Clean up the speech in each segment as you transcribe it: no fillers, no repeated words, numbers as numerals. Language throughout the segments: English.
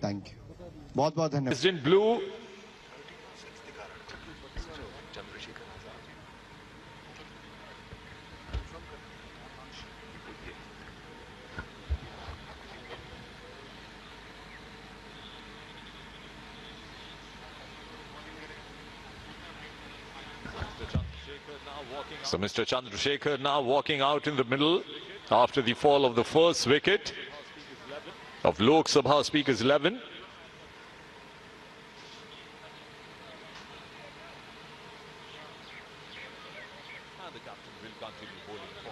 Thank you, बहुत बहुत धन्यवाद। In blue. So Mr. Chandrasekhar now walking out in the middle after the fall of the first wicket of Lok Sabha Speaker's 11.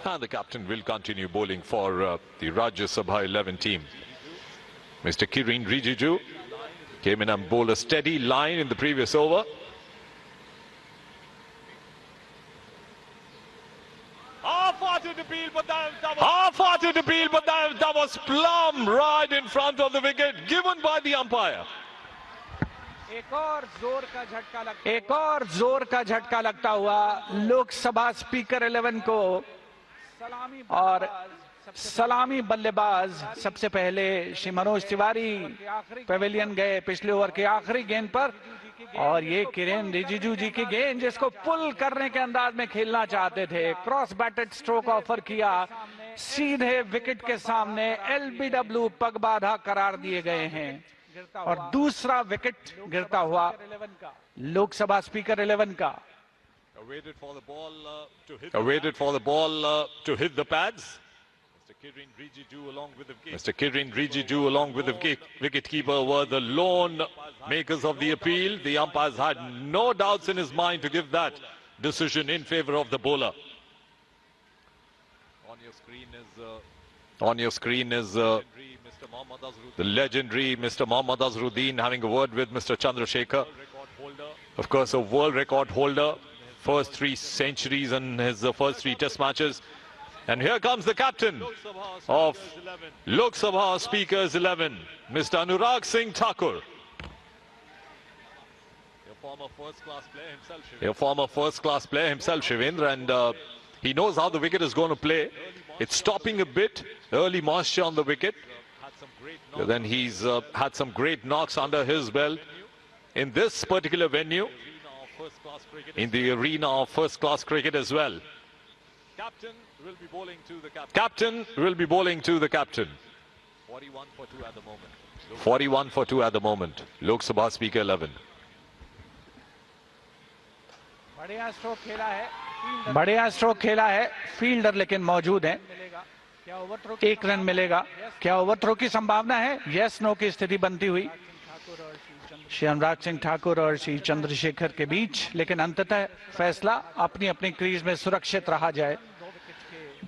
And the captain will continue bowling for the Rajya Sabha 11 team. Mr. Kiren Rijiju came in and bowled a steady line in the previous over. Half-hearted appeal, but that was plumb right in front of the wicket, given by the umpire. एक और जोर का झटका लगता हुआ Lok Sabha speaker 11 को, और सलामी बल्लेबाज सबसे पहले श्री मनोज तिवारी पवेलियन गए पिछले ओवर के आखिरी गेंद पर, और ये किरेन रिजिजू जी की गेंद जिसको पुल करने के अंदाज में खेलना चाहते थे, क्रॉस बैटेड स्ट्रोक ऑफर किया, सीधे विकेट के सामने एलबीडब्ल्यू पगबाधा करार दिए गए हैं, और दूसरा विकेट गिरता हुआ लोकसभा स्पीकर 11 का। Awaited for the ball to hit the pads. Mr. Kiren Rijiju along with the wicketkeeper were the lone makers of the appeal. The umpires had no doubts in his mind to give that decision in favor of the bowler. On your screen is the legendary Mr. Mohammad Azharuddin having a word with Mr. Chandrasekhar. Of course, a world record holder. First 3 centuries in his first 3 test matches. And here comes the captain of Lok Sabha Speakers 11, Mr. Anurag Singh Thakur. A former first-class player himself, Shivendra, and he knows how the wicket is going to play. It's stopping a bit, early moisture on the wicket. Then he's had some great knocks under his belt in this particular venue, in the arena of first-class cricket as well. Captain will be bowling to the captain. 41 for 2 at the moment. 41 for 2 at the moment. Lok Sabha Speaker 11. बढ़िया stroke खेला है, fielder लेकिन मौजूद है। 1 run मिलेगा, क्या overthrow की संभावना है? यस नो की स्थिति बनती हुई श्री अनुराग सिंह ठाकुर और श्री चंद्रशेखर के बीच, लेकिन अंततः फैसला अपनी अपनी क्रीज में सुरक्षित रहा जाए।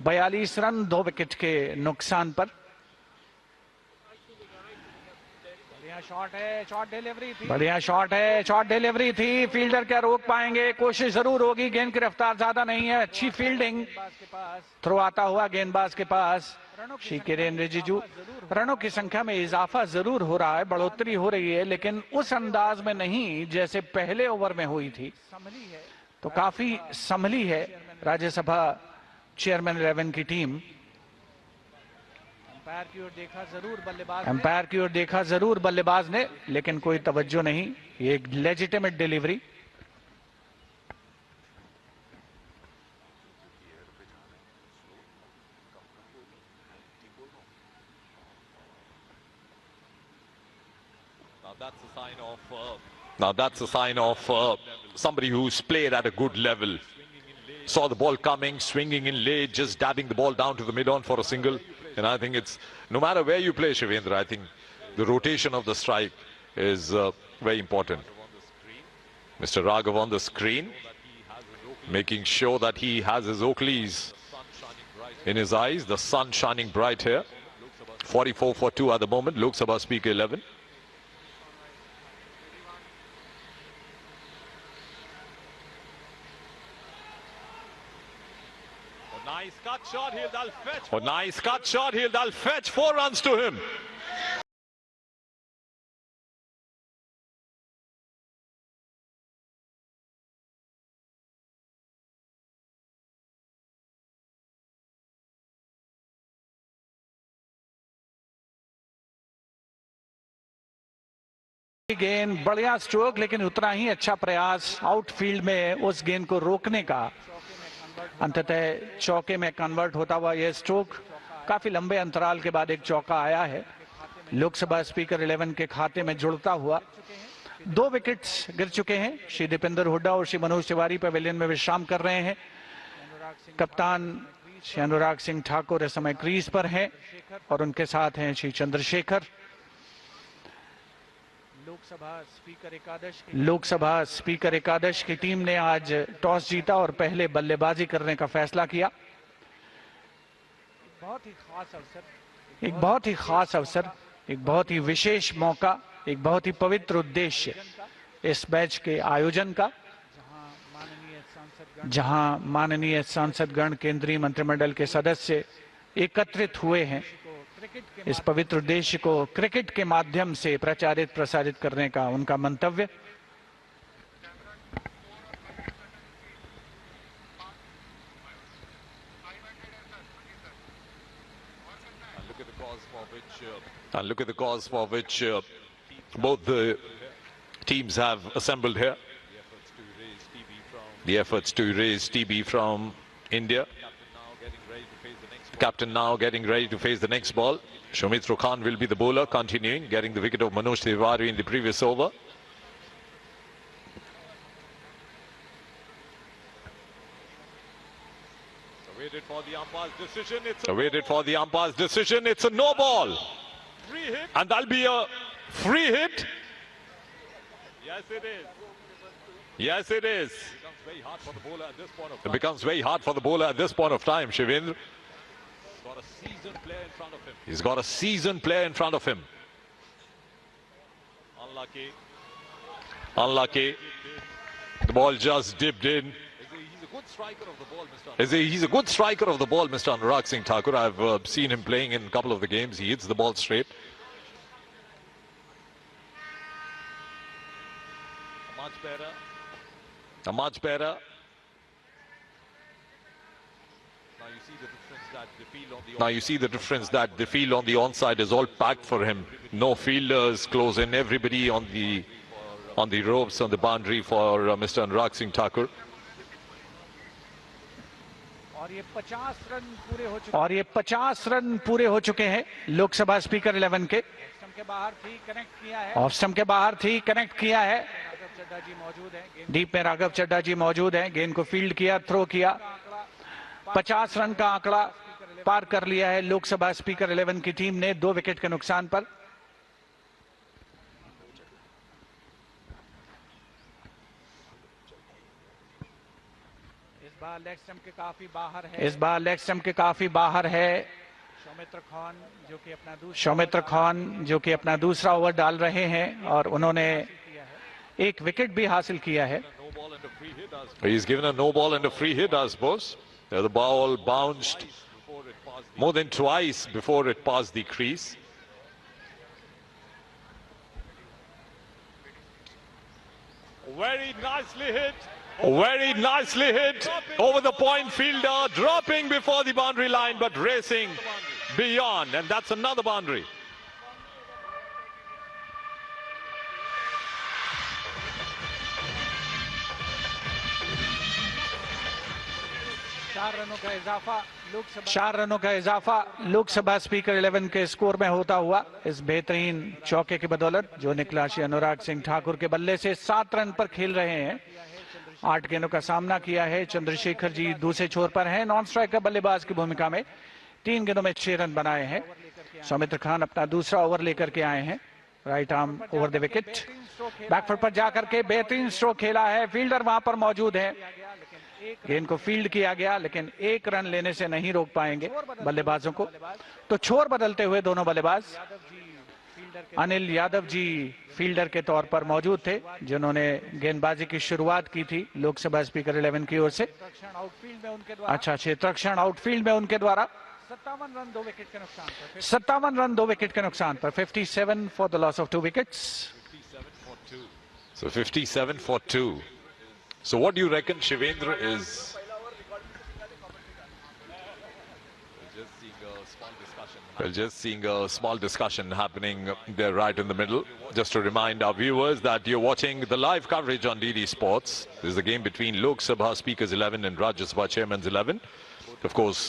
42 रन 2 विकेट के नुकसान पर। बढ़िया शॉट है, शॉर्ट डिलीवरी थी, फील्डर क्या रोक पाएंगे? कोशिश जरूर होगी, गेंद की रफ्तार ज्यादा नहीं है, अच्छी फील्डिंग, थ्रो आता हुआ गेंदबाज के पास श्री किरेन रिजिजू। रनों की संख्या में इजाफा जरूर हो रहा है, बढ़ोतरी हो रही है, लेकिन उस अंदाज में नहीं जैसे पहले ओवर में हुई थी। तो काफी संभली है राज्यसभा चेयरमैन 11 की टीम। अंपायर की ओर देखा जरूर बल्लेबाज ने, लेकिन कोई तवज्जो नहीं। ये एक legitimate delivery. Now that's a sign of somebody who's played at a good level. Saw the ball coming, swinging in late, just dabbing the ball down to the mid-on for a single. And I think it's, no matter where you play, Shivendra, I think the rotation of the strike is very important. Mr. Raghav on the screen, making sure that he has his Oakleys in his eyes. The sun shining bright here. 44 for 2 at the moment, Lok Sabha Speaker 11. Nice cut shot, he'll fetch 4 runs to him. गेंद, बढ़िया stroke, लेकिन उतना ही अच्छा प्रयास outfield में उस गेंद को रोकने का। अंततः चौके में कन्वर्ट होता हुआ यह स्ट्रोक काफी लंबे अंतराल के बाद एक चौका आया है। लोकसभा स्पीकर 11 के खाते में जुड़ता हुआ 2 विकेट्स गिर चुके हैं। श्री दीपेंद्र हुड्डा और श्री मनोज तिवारी पवेलियन में विश्राम कर रहे हैं। कप्तान श्री अनुराग सिंह ठाकुर इस समय क्रीज पर हैं और उनके साथ हैं श्री चंद्रशेखर। लोकसभा स्पीकर एकादश की टीम ने आज टॉस जीता और पहले बल्लेबाजी करने का फैसला किया। एक बहुत ही खास अवसर, एक बहुत ही विशेष मौका, एक बहुत ही पवित्र उद्देश्य इस मैच के आयोजन का, जहां माननीय सांसदगण, केंद्रीय मंत्रिमंडल के सदस्य एकत्रित हुए हैं इस पवित्र उद्देश्य को क्रिकेट के माध्यम से प्रचारित प्रसारित करने का उनका मंतव्य। And look at the cause for which both the teams have assembled here. The efforts to raise TB from India. Captain now getting ready to face the next ball. Soumitra Khan will be the bowler, continuing, getting the wicket of Manoj Tiwari in the previous over. Awaited for the umpire's decision. It's a no ball. And that'll be a free hit. Yes, it is. Yes, it is. It becomes very hard for the bowler at this point of time, Shivendra. He's got a seasoned player in front of him. Unlucky. The ball just dipped in. He's a good striker of the ball, Mr. Anurag Singh Thakur. I've seen him playing in a couple of the games. He hits the ball straight. Much better. Now you see the difference that the field on the onside is all packed for him. No fielders close in. Everybody on the ropes, on the boundary for Mr. Anurag Singh Thakur. और ये 50 run पूरे हो चुके हैं Lok Sabha speaker 11 के। Off stump के बाहर थी, कनेक्ट किया है। डीप में राघव चड्ढा जी मौजूद हैं। गेंद को फील्ड किया, थ्रो किया। 50 रन का आंकड़ा पार कर लिया है लोकसभा स्पीकर 11 की टीम ने 2 विकेट के नुकसान पर। इस बार लेग स्टंप के काफी बाहर है। सौमित्र खान जो कि अपना दूसरा ओवर डाल रहे हैं और उन्होंने एक विकेट भी हासिल किया है। He's given a no ball and a free hit, I suppose. The ball bounced more than twice before it passed the crease. Very nicely hit over the point fielder, dropping before the boundary line but racing beyond, and that's another boundary. चार रनों का इजाफा Lok Sabha speaker 11 के score में होता हुआ इस बेहतरीन चौके की बदौलत जो निकला श्री अनुराग सिंह ठाकुर के बल्ले से 7 रन पर खेल रहे हैं। 8 गेंदों का सामना किया है। चंद्रशेखर जी दूसरे छोर पर हैं, नॉन स्ट्राइकर बल्लेबाज की भूमिका में। 3 गेंदों में 6 रन बनाए हैं। सौमित्र खान अपना दूसरा ओवर लेकर के आए हैं। Right arm over the wicket, back foot पर जाकर के बेहतरीन स्ट्रोक खेला है। फील्डर वहां पर मौजूद है। गेंद को फील्ड किया गया लेकिन 1 रन लेने से नहीं रोक पाएंगे बल्लेबाजों को। तो छोर बदलते हुए दोनों बल्लेबाज। अनिल यादव जी फील्डर के तौर पर मौजूद थे जिन्होंने गेंदबाजी की शुरुआत की थी लोकसभा स्पीकर 11 की ओर से। अच्छा, क्षेत्ररक्षण आउटफील्ड में उनके द्वारा 57 रन 2 विकेट के नुकसान पर। 57 for the loss of 2 wickets. So 57 for 2. So what do you reckon, Shivendra, is... Just seeing a small discussion Well, just seeing a small discussion happening there right in the middle. Just to remind our viewers that you're watching the live coverage on DD Sports. This is the game between Lok Sabha Speakers 11 and Rajya Sabha Chairman's 11. Of course,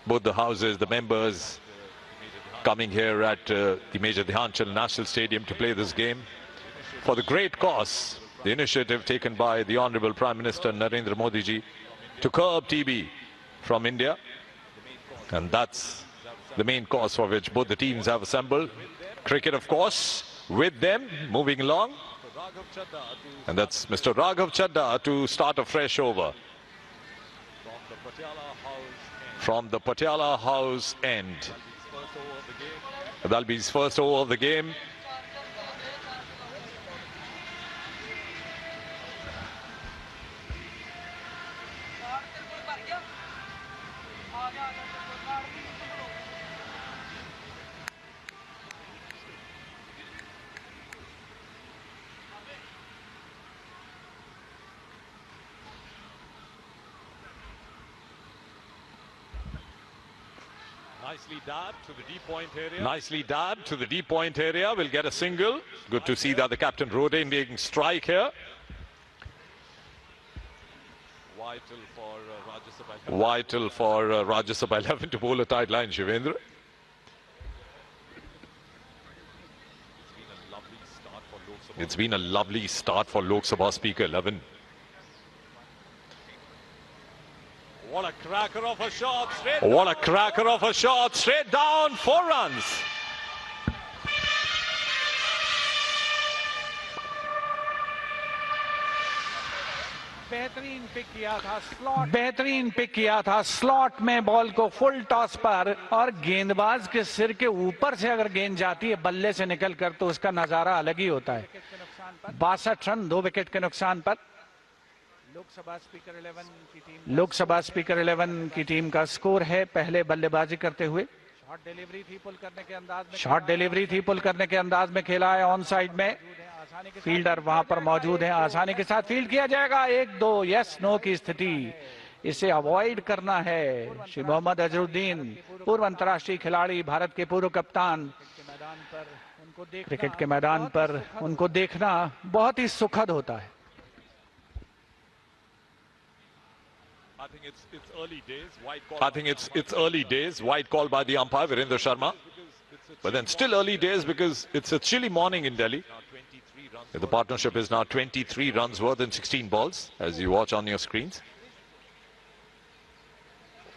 both the houses, the members coming here at the Major Dhyan Chand National Stadium to play this game for the great cause, the initiative taken by the Honorable Prime Minister Narendra Modi ji to curb TB from India. And that's the main cause for which both the teams have assembled. Cricket, of course, with them, moving along. And that's Mr. Raghav Chadda to start a fresh over. From the Patiala House end. That'll be his first over of the game. Nicely dabbed to the deep point area. Nicely dabbed to the deep point area. We'll get a single. Good to see that the captain rode in making strike here. Vital for Rajya Sabha. Vital for Rajya Sabha 11 to bowl a tight line, Shivendra. It's been a lovely start for Lok Sabha Speaker 11. What a cracker of a shot. Straight What down. a cracker of a shot. Straight down, 4 runs. बेहतरीन pick किया था slot में ball को full toss पर, और गेंदबाज के सिर के ऊपर से अगर गेंद जाती है बल्ले से निकलकर तो उसका नजारा अलग ही होता है। 62 रन 2 विकेट के नुकसान पर लोकसभा स्पीकर 11 की टीम का स्कोर है। पहले बल्लेबाजी करते हुए शॉर्ट डिलीवरी थी पुल करने के अंदाज में खेला है। ऑन साइड में फील्डर वहां पर मौजूद है, आसानी के साथ फील्ड किया जाएगा। 1-2 यस नो की स्थिति, इसे अवॉइड करना है। श्री मोहम्मद अजरुद्दीन, पूर्व अंतर्राष्ट्रीय खिलाड़ी, भारत के पूर्व कप्तान, क्रिकेट के मैदान पर उनको देखना बहुत ही सुखद होता है। I think it's early days. White call. I think it's early days. White call by the umpire, Virendra Sharma. But then still early days because it's a chilly morning in Delhi. The partnership is now 23 runs worth in 16 balls, as you watch on your screens.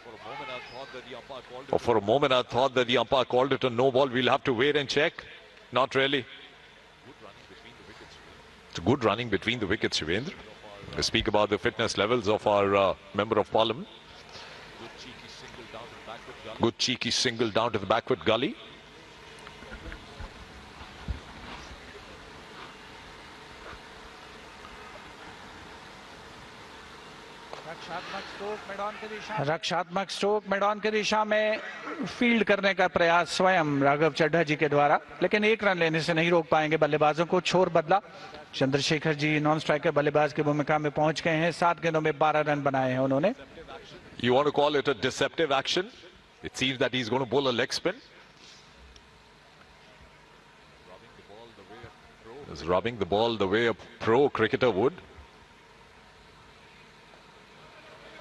For a moment, I thought that the umpire called it. For a moment, I thought that the umpire called it a no ball. We'll have to wait and check. Not really. It's good running between the wickets, Shivendra. We speak about the fitness levels of our Member of Parliament. Good cheeky single down to the backward gully. रक्षात्मक stroke मैदान की दिशा में field करने का प्रयास स्वयं राघव चड्ढा जी के द्वारा, लेकिन 1 रन लेने से नहीं रोक पाएंगे बल्लेबाजों को। छोर बदला, चंद्रशेखर जी नॉन स्ट्राइकर बल्लेबाज की भूमिका में पहुंच गए हैं। 7 गेंदों में 12 रन बनाए हैं उन्होंने। You want to call it a deceptive action? It seems that he's going to bowl a leg spin. He's rubbing the ball the way a pro cricketer would.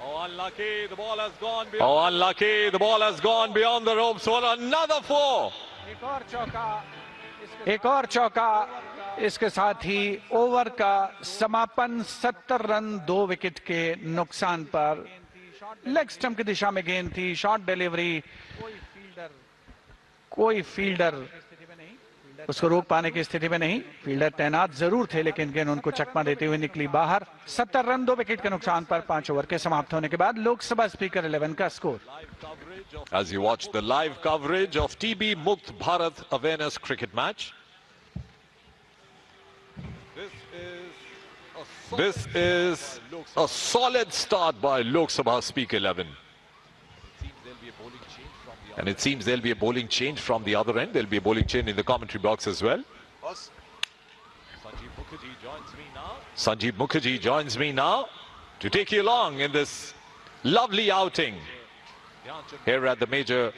Oh, unlucky. The ball has gone beyond. Oh, unlucky. The ball has gone beyond the ropes for another 4. एक और चौका, इसके साथ ही over का समापन। 70 run 2 wicket के नुकसान पर। लेग स्टंप की दिशा में गेंद थी, शॉर्ट डिलीवरी, कोई फील्डर उसको रोक पाने की स्थिति में नहीं। फील्डर तैनात जरूर थे लेकिन गेंद उनको चकमा देते हुए निकली बाहर। 70 रन 2 विकेट के नुकसान पर 5 ओवर के समाप्त होने के बाद लोकसभा स्पीकर 11 का score. As you watch the live coverage of TB Mukt Bharat Awareness Cricket Match. This is a solid start by Lok Sabha Speaker 11. And it seems there'll be a bowling change from the other end. There'll be a bowling change in the commentary box as well. Sanjeev Mukherjee joins me now. Sanjeev Mukherjee joins me now to take you along in this lovely outing here at the Major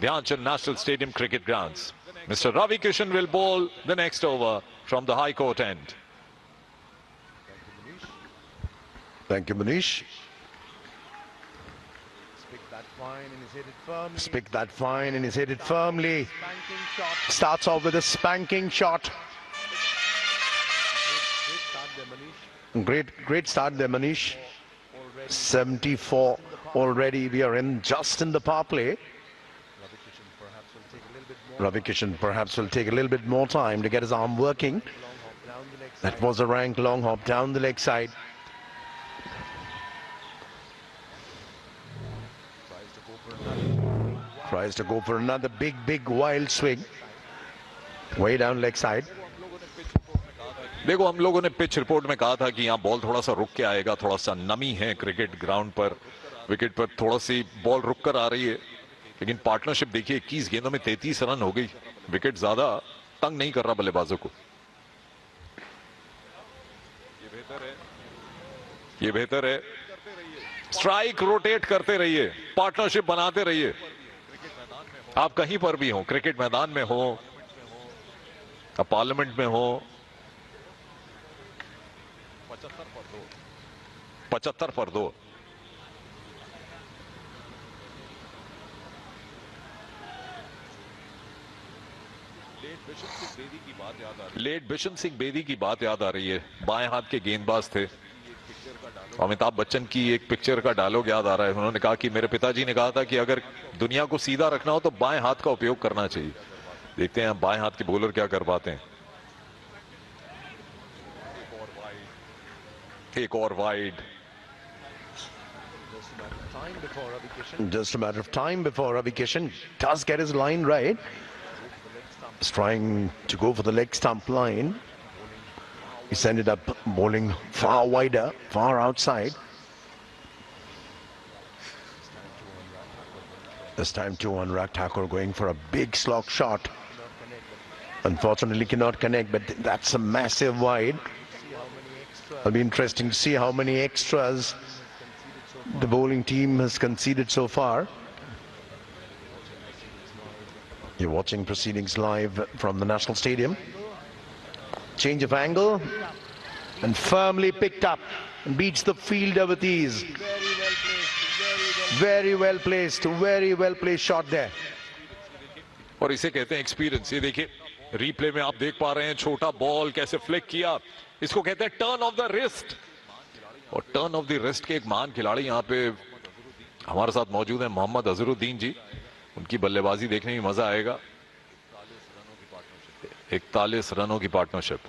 Dhyanchand National Stadium cricket grounds. Mr. Ravi Kishan will bowl the next over from the High Court end. Thank you, Manish. Spick that fine and he's hit it firmly. Spick that fine and he's hit it firmly. Starts off with a spanking shot. Great start there, Manish. 74 already. We are just in the power play. Ravi Kishan perhaps will take a little bit more time to get his arm working. That was a rank long hop down the leg side. Tries to go for another big wild swing. Way down leg side. देखो हम लोगों ने pitch report में कहा था कि यहाँ ball थोड़ा सा रुक के आएगा, थोड़ा सा नमी है क्रिकेट ग्राउंड पर, विकेट पर थोड़ा सी बॉल रुक कर आ रही है, लेकिन पार्टनरशिप देखिए 21 गेंदों में 33 रन हो गई. विकेट ज्यादा तंग नहीं कर रहा बल्लेबाजों को. ये बेहतर है. स्ट्राइक रोटेट करते रहिए, पार्टनरशिप बनाते रहिए. आप कहीं पर भी हो, क्रिकेट मैदान में हो, आप पार्लियामेंट में हो. 75 पर 2. लेट बिशन सिंह बेदी की बात याद आ रही है. बाएं हाथ के गेंदबाज थे. अमिताभ बच्चन की एक पिक्चर का डायलॉग याद आ रहा है. उन्होंने कहा कि मेरे पिताजी ने कहा था कि अगर दुनिया को सीधा रखना हो तो बाएं हाथ का उपयोग करना चाहिए. देखते हैं बाएं हाथ के बॉलर क्या कर पाते हैं. एक और wide. Just a matter of time before Ravi Kishan does get his line right. He's trying to go for the leg stump line. He's ended up bowling far wider, far outside. This time too Anurag Thakur going for a big slog shot. Unfortunately cannot connect, but that's a massive wide. It'll be interesting to see how many extras the bowling team has conceded so far. You're watching proceedings live from the National Stadium. Change of angle and firmly picked up and beats the fielder with ease. Very well placed shot there. और इसे कहते हैं experience. ये देखिए replay में आप देख पा रहे हैं छोटा बॉल कैसे फ्लिक किया. इसको कहते हैं टर्न ऑफ द रिस्ट. और टर्न ऑफ द रिस्ट के एक महान खिलाड़ी यहाँ पे हमारे साथ मौजूद हैं, मोहम्मद अजहरुद्दीन जी. उनकी बल्लेबाजी देखने में मजा आएगा. 41 रनों की पार्टनरशिप.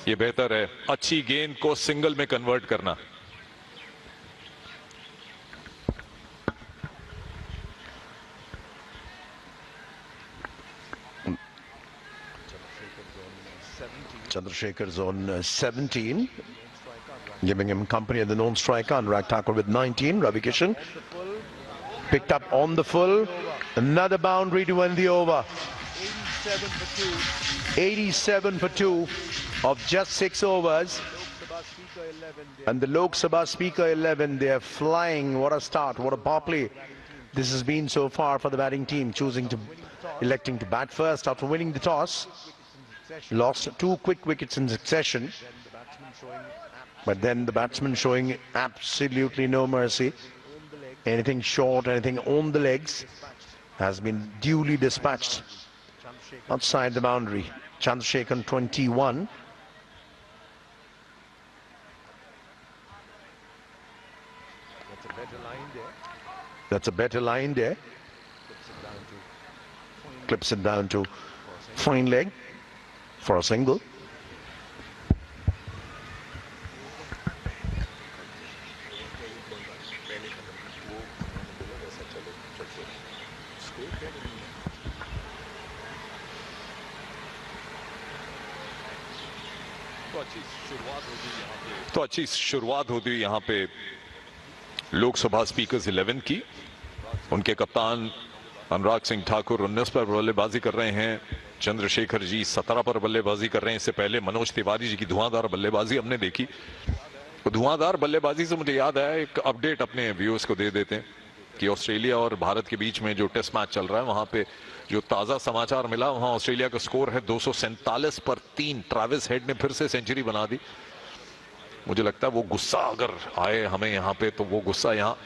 ये बेहतर है अच्छी गेंद को सिंगल में कन्वर्ट करना. Chandrasekhar's on 17, giving him company at the known striker. Anurag Thakur with 19. Ravi Kishan picked up on the full. Another boundary to end the over. 87 for 2 of just 6 overs. And the Lok Sabha Speaker 11, they are flying. What a start, what a power play this has been so far for the batting team, electing to bat first after winning the toss. Lost 2 quick wickets in succession, but then the batsman showing absolutely no mercy. Anything short, anything on the legs has been duly dispatched outside the boundary. Chandrasekhar 21. That's a better line there. Clips it down to fine leg for a single. तो अच्छी शुरुआत होती हुई यहाँ पे Lok Sabha speakers 11 की. उनके कप्तान अनुराग सिंह ठाकुर 19 पर बल्लेबाजी कर रहे हैं. चंद्रशेखर जी 17 पर बल्लेबाजी कर रहे हैं. इससे पहले मनोज तिवारी जी की धुआंधार बल्लेबाजी हमने देखी. तो धुआंधार बल्लेबाजी से मुझे याद आया, एक अपडेट अपने व्यूअर्स को दे देते हैं. कि ऑस्ट्रेलिया और भारत के बीच में जो टेस्ट मैच चल रहा है वहां पे जो ताजा समाचार मिला, वहां ऑस्ट्रेलिया का स्कोर है 247 पर 3। ट्रेविस हेड ने फिर से सेंचुरी बना दी। मुझे लगता है वो गुस्सा अगर आए हमें यहाँ पे, तो वो गुस्सा यहाँ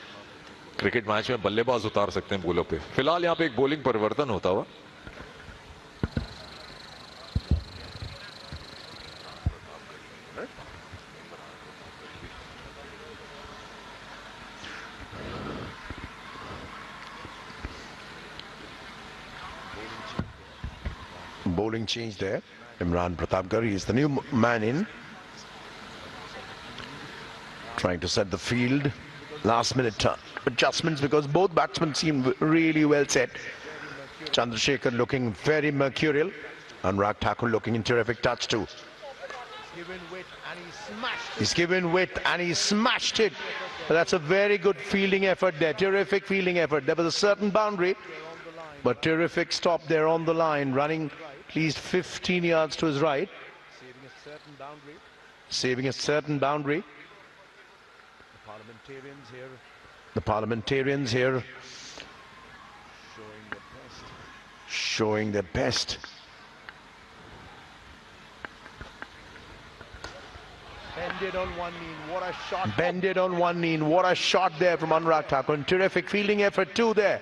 क्रिकेट मैच में बल्लेबाज उतार सकते हैं बॉलों पे। फिलहाल यहाँ पे एक बॉलिंग परिवर्तन होता हुआ। Bowling change there. Imran Pratapgarh, he is the new man in. Trying to set the field. Last minute adjustments because both batsmen seem really well set. Chandrasekhar looking very mercurial. Anurag Thakur looking in terrific touch too. He's given width and he smashed it. That's a very good fielding effort there. Terrific fielding effort. There was a certain boundary, but terrific stop there on the line, running at least 15 yards to his right. Saving a certain boundary. Saving a certain boundary. Parliamentarians here The parliamentarians here showing their best. showing their best. Bended on one knee. What a shot. Bended on one knee. What a shot there from Anurag Thakur. And terrific fielding effort too there.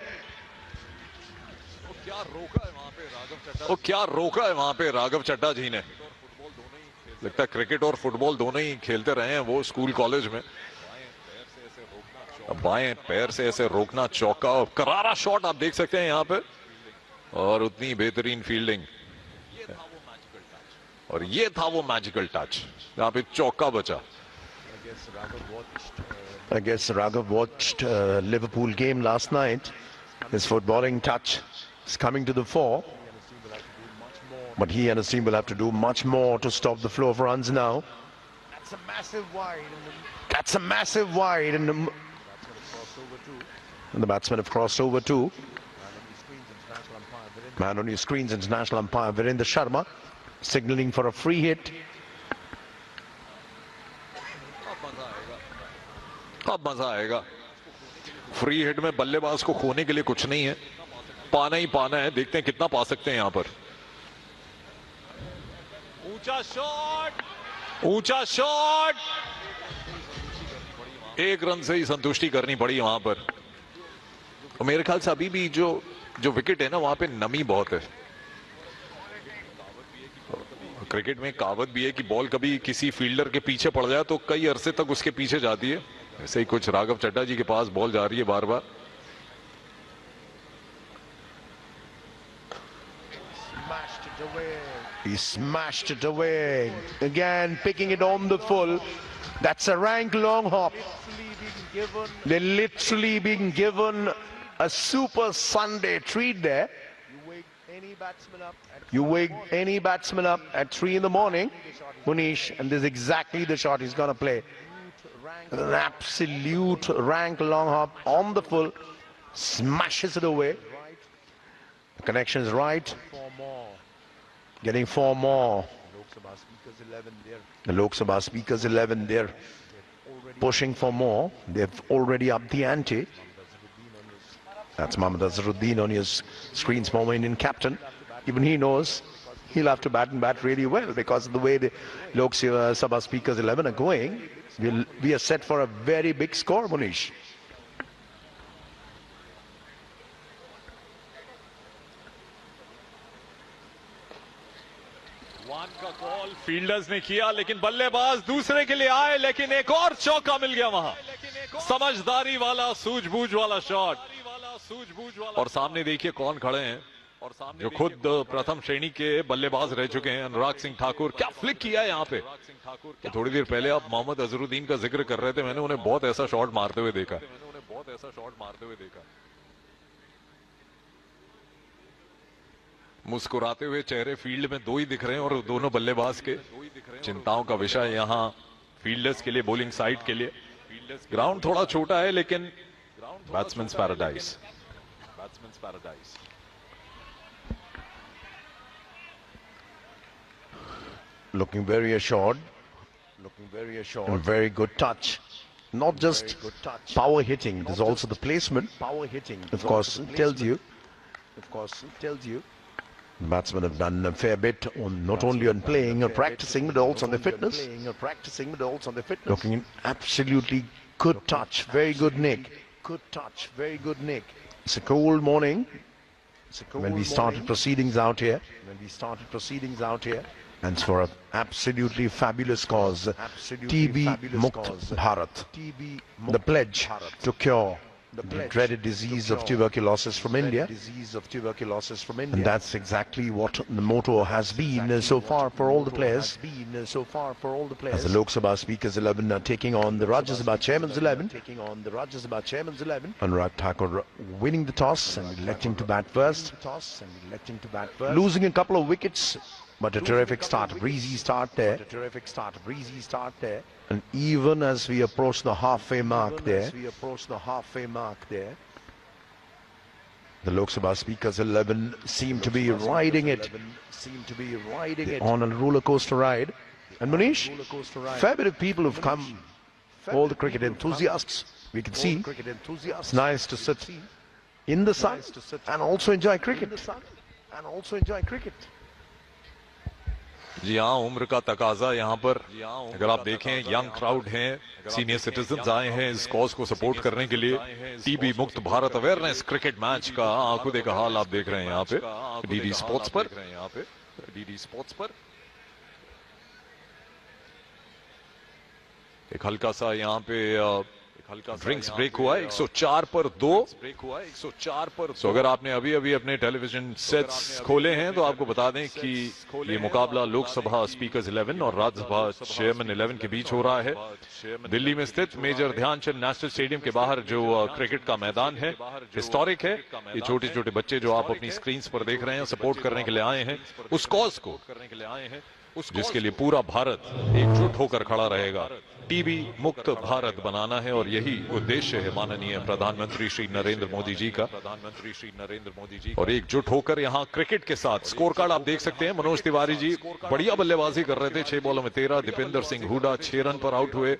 क्या रोका है वहां पे राघव चड्ढा, वो क्या रोका है वहां पे राघव चड्ढा जी ने। लगता है क्रिकेट और फुटबॉल दोनों ही खेलते रहे हैं वो स्कूल कॉलेज में। अब बाएं पैर से ऐसे रोकना, चौका और करारा शॉट आप देख सकते हैं यहाँ पे, और उतनी बेहतरीन फील्डिंग। और ये था वो मैजिकल टच यहाँ पे चौका बचा। I guess Raghav watched Liverpool game last night. His footballing touch is coming to the fore. But he and his team will have to do much more to stop the flow of runs now. That's a massive wide. That's a massive wide. And the batsmen have crossed over too. Man on your screens, international umpire Virendra Sharma signaling for a free hit. अब मजा आएगा। Free hit में बल्लेबाज को खोने के लिए कुछ नहीं है, पाना ही पाना है। देखते हैं कितना पा सकते हैं यहाँ पर। ऊंचा शॉट, ऊंचा शॉट, एक रन से ही संतुष्टि करनी पड़ी वहां पर। और मेरे ख्याल से अभी भी जो विकेट है ना, वहां पे नमी बहुत है। क्रिकेट में कहावत भी है कि बॉल कभी किसी फील्डर के पीछे पड़ जाए तो कई अरसे तक उसके पीछे जाती है। ऐसे ही कुछ राघव चड्ढा जी के पास बॉल जा रही है बार बार। He smashed it away. Again, picking it on the full. That's a rank long hop. They're literally being given a super Sunday treat there. You wake any batsman up at 3 in the morning, Munish, and this is exactly the shot he's going to play. An absolute rank long hop on the full. Smashes it away. The connection is right. Getting 4 more. The Lok Sabha speakers 11 there, pushing for more. They've already upped the ante. That's Mohammad Azharuddin on his screens, former Indian captain. Even he knows he'll have to bat and bat really well because of the way the Lok Sabha speakers 11 are going. We are set for a very big score, Munish. One का call fielders ने किया, लेकिन बल्लेबाज दूसरे के लिए आए, लेकिन एक और चौका मिल गया वहां। समझदारी वाला, सूझबूझ वाला शॉट। और सामने देखिए कौन खड़े हैं, जो खुद प्रथम श्रेणी के बल्लेबाज रह चुके हैं। अनुराग सिंह ठाकुर, क्या फ्लिक किया है यहाँ पे। तो थोड़ी देर पहले आप मोहम्मद अजहरुद्दीन का जिक्र कर रहे थे, मैंने उन्हें बहुत ऐसा शॉट मारते हुए देखा। मुस्कुराते हुए चेहरे फील्ड में दो ही दिख रहे हैं, और दोनों बल्लेबाज के चिंताओं का विषय यहाँ फील्डर्स के लिए, बॉलिंग साइड के लिए। ग्राउंड थोड़ा छोटा है, लेकिन batsmen paradise. Looking very assured. And very good touch. Not just power hitting, there's also the placement. Power hitting, of course, tells you. The batsmen have done a fair bit on not only on playing or practicing, but also on their fitness. Looking in absolutely good touch, very good nick. It's a cold morning when we started proceedings out here. And for an absolutely fabulous cause, TB Mukt Bharat, the pledge to cure the dreaded disease of tuberculosis from India. And that's exactly what the motto has been so far for all the players. As the Lok Sabha Speakers 11 are taking on the Rajya Sabha Chairman's 11. Anurag Thakur winning the toss and electing to bat first. Losing a couple of wickets, but a terrific start, a breezy start there. And even as we approach the halfway mark there, the Lok Sabha Speakers 11 seem to be riding it on a roller coaster ride. And Manish, fair bit of people have come, all the cricket enthusiasts, we can see. It's nice to sit in the sun and also enjoy cricket. जी हाँ, उम्र का तकाजा यहाँ पर अगर आप देखें young crowd हैं, सीनियर सिटीजन्स आए हैं इस कॉज को सपोर्ट करने के लिए। टीबी मुक्त भारत अवेयरनेस क्रिकेट मैच का आंखों देखा हाल आप देख रहे हैं यहाँ पे डीडी स्पोर्ट्स पर। एक हल्का सा यहाँ पे ड्रिंक्स ब्रेक हुआ है, 104 पर 2। तो अगर आपने अभी अभी अपने टेलीविजन सेट्स खोले हैं तो आपको बता दें कि ये मुकाबला लोकसभा स्पीकर्स 11 और राज्यसभा चेयरमैन 11 के बीच हो रहा है। दिल्ली में स्थित मेजर ध्यानचंद नेशनल स्टेडियम के बाहर जो क्रिकेट का मैदान है, हिस्टोरिक है। ये छोटे छोटे बच्चे जो आप अपनी स्क्रीन पर देख रहे हैं सपोर्ट करने के लिए आए हैं उस कॉज को, जिसके लिए पूरा भारत एकजुट होकर खड़ा रहेगा। टीबी मुक्त भारत बनाना है और यही उद्देश्य है माननीय प्रधानमंत्री श्री नरेंद्र मोदी जी का। और एकजुट होकर यहाँ क्रिकेट के साथ स्कोर कार्ड आप देख सकते हैं। मनोज तिवारी जी बढ़िया बल्लेबाजी कर रहे थे, 6 बॉलों में 13। दीपेंद्र सिंह हुडा 6 रन पर आउट हुए।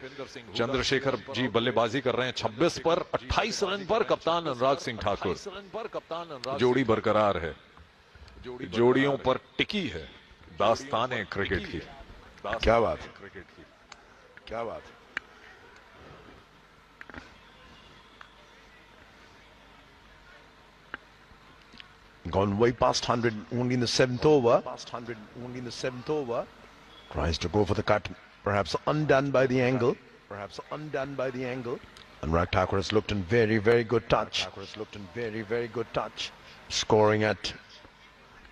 चंद्रशेखर जी बल्लेबाजी कर रहे हैं 26 पर 28 रन पर। कप्तान अनुराग सिंह ठाकुर। जोड़ी बरकरार है, जोड़ियों पर टिकी है दास्ताने क्रिकेट की। क्या बात है। Gone way past 100 only in the 7th over. Tries to go for the cut, perhaps undone by the angle. Anurag Thakur has looked in very, very good touch. Scoring at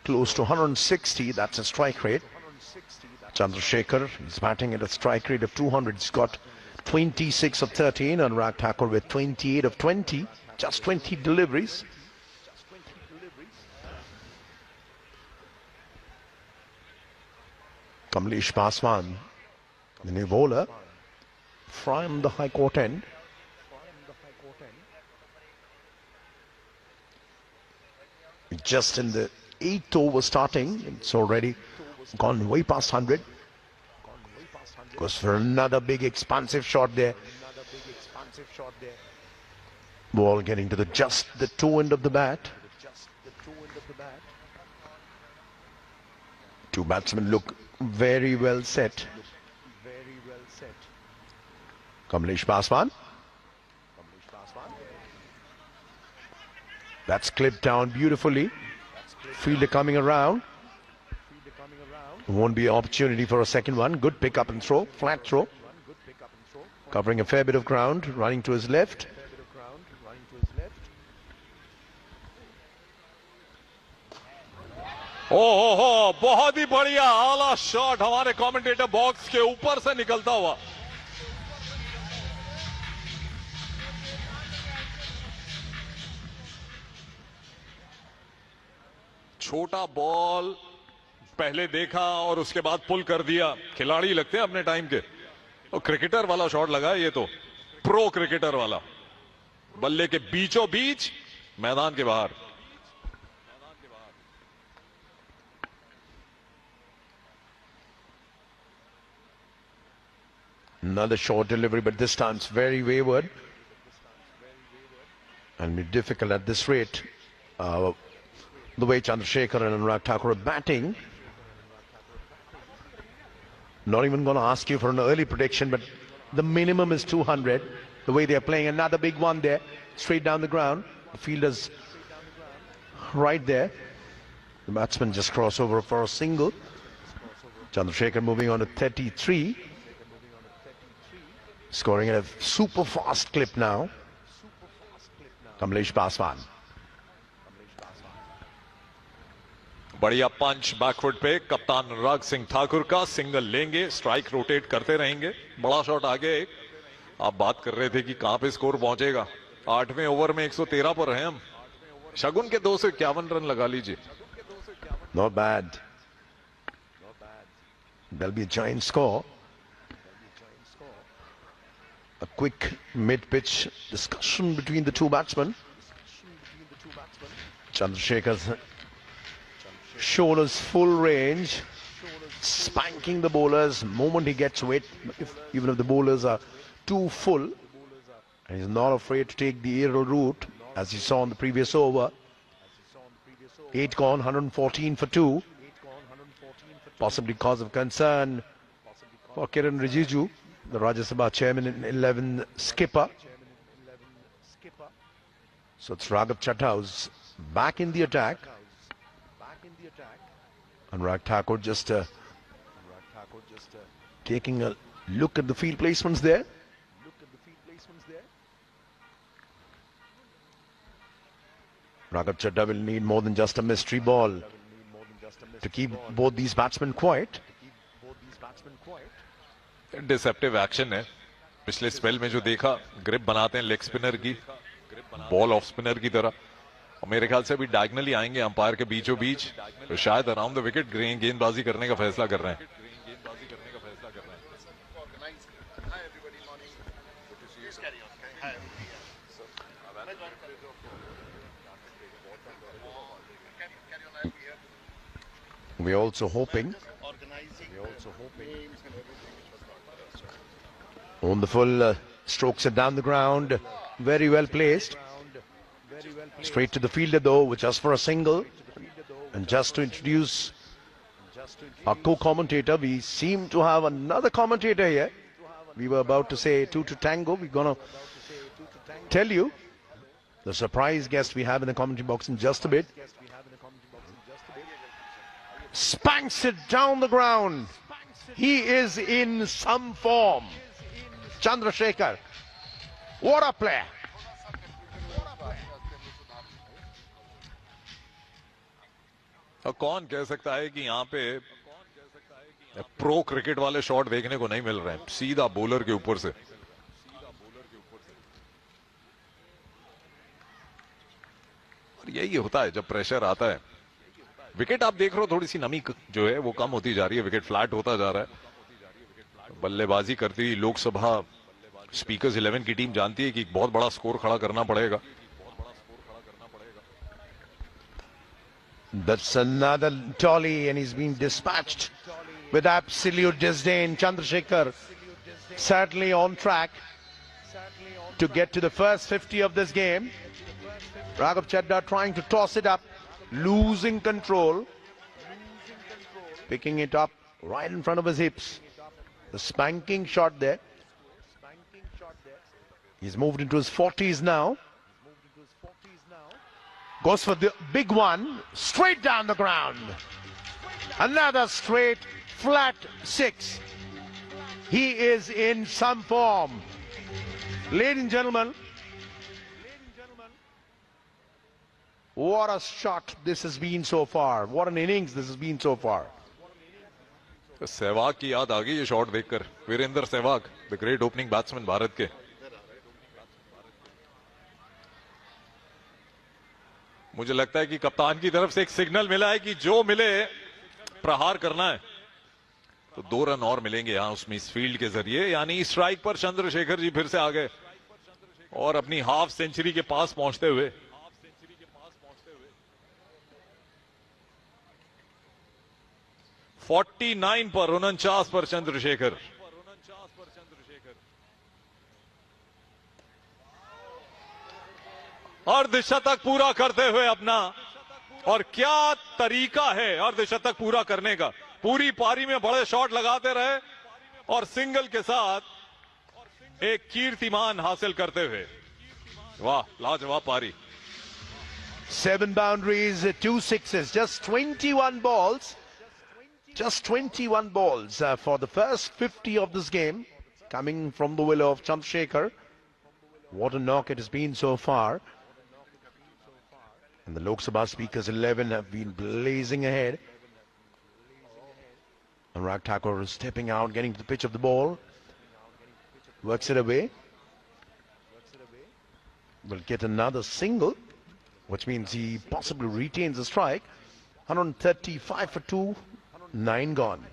close to 160, that's a strike rate. Chandrasekhar is batting at a strike rate of 200. He's got 26 of 13. Anurag Thakur with 28 of 20. Just 20 deliveries. Kamlesh Paswan, the new bowler from the High Court end. Just in the 8th over starting, it's already gone way past 100. Goes for another big expansive shot there. Ball getting to just the toe end of the bat. Two batsmen look very well set. Kamlesh Paswan. That's clipped down beautifully. Fielder coming around. Won't be an opportunity for a second one. Good pick up and throw, flat throw. Covering a fair bit of ground, running to his left. ओहो, बहुत ही बढ़िया आला shot हमारे commentator box के ऊपर से निकलता हुआ। छोटा बॉल पहले देखा और उसके बाद पुल कर दिया। खिलाड़ी लगते हैं अपने टाइम के। और क्रिकेटर वाला शॉट लगा, ये तो प्रो क्रिकेटर वाला। बल्ले के बीचों बीच मैदान के बाहर। Another short delivery, but this time it's very wayward and be difficult at this rate. The way Chandrasekhar and Anurag Thakur are batting. Not even going to ask you for an early prediction, but the minimum is 200. The way they are playing, another big one there, straight down the ground. The fielder's right there. The batsman just cross over for a single. Chandrasekhar moving on to 33. Scoring at a super fast clip now. Kamlesh Paswan. बढ़िया पंच back foot पे कप्तान अनुराग सिंह ठाकुर का single लेंगे, strike rotate करते रहेंगे. बड़ा shot आगे. आप बात कर रहे थे कि कहां पे स्कोर पहुंचेगा. 8वें ओवर में 113 पर हैं हम. शगुन के 251 रन लगा लीजिए. Not bad. There'll be a giant score. A quick mid-pitch discussion between the two batsmen. Chandrasekhar's shoulders full range, spanking the bowlers moment he gets wet, even if the bowlers are too full. And he's not afraid to take the aerial route, as you saw in the previous over. 8 gone, 114 for 2. Possibly cause of concern for Kiran Rijiju, the Rajya Sabha chairman and 11 skipper. So it's Raghav Chadha who's back in the attack. Anurag Thakur just taking a look at the field placements there. Raghav Chadha will need more than just a mystery ball to keep both these batsmen quiet. Deceptive action है. पिछले spell में जो देखा, grip बनाते हैं leg spinner की, ball off spinner की तरह. और मेरे ख्याल से अभी डायगनली आएंगे अंपायर के बीचों बीच, तो शायद अराउंड द विकेट गेंदबाजी करने का फैसला कर रहे हैं. We're also hoping on the full strokes are down the ground, very well placed. Straight to the fielder though, just for a single. And just to introduce our co-commentator, we seem to have another commentator here. We were about to say 2 to tango. We're gonna tell you the surprise guest we have in the commentary box in just a bit. Spanks it down the ground. He is in some form. Chandrasekhar. What a player. कौन कह सकता है कि यहाँ पे pro cricket वाले shot देखने को नहीं मिल रहे हैं, सीधा बॉलर के ऊपर से. और यही होता है जब प्रेशर आता है. विकेट आप देख रहे हो, थोड़ी सी नमी जो है वो कम होती जा रही है, विकेट फ्लैट होता जा रहा है. बल्लेबाजी करती हुई लोकसभा स्पीकर्स 11 की टीम जानती है कि एक बहुत बड़ा स्कोर खड़ा करना पड़ेगा. That's another dolly and he's been dispatched with absolute disdain. Chandrasekhar certainly on track to get to the first 50 of this game. Raghav Chadha trying to toss it up, losing control, picking it up right in front of his hips. The spanking shot there. He's moved into his 40s now. Goes for the big one, straight down the ground. Another straight, flat 6. He is in some form. Ladies and gentlemen, what a shot this has been so far. What an innings this has been so far. Sehwag की याद आ गई ये shot देखकर. Virender Sehwag, the great opening batsman Bharat के. मुझे लगता है कि कप्तान की तरफ से एक सिग्नल मिला है कि जो मिले प्रहार करना है. तो 2 रन और मिलेंगे यहां उसमें इस फील्ड के जरिए. यानी स्ट्राइक पर चंद्रशेखर जी फिर से आ गए और अपनी हाफ सेंचुरी के पास पहुंचते हुए. पर 49 पर चंद्रशेखर. अर्धशतक पूरा करते हुए अपना, और क्या तरीका है अर्धशतक पूरा करने का। पूरी पारी में बड़े शॉट लगाते रहे और सिंगल के साथ एक कीर्तिमान हासिल करते हुए। वाह, लाजवाब पारी। 7 boundaries, 2 sixes, just 21 balls. Just 21 balls for the first 50 of this game, coming from the willow of Chandrasekhar. What a knock it has been so far. And the Lok Sabha Speakers 11 have been blazing ahead. Anurag Thakur is stepping out, getting to the pitch of the ball. Works it away. Will get another single, which means he possibly retains the strike. 135 for 2, 9 gone.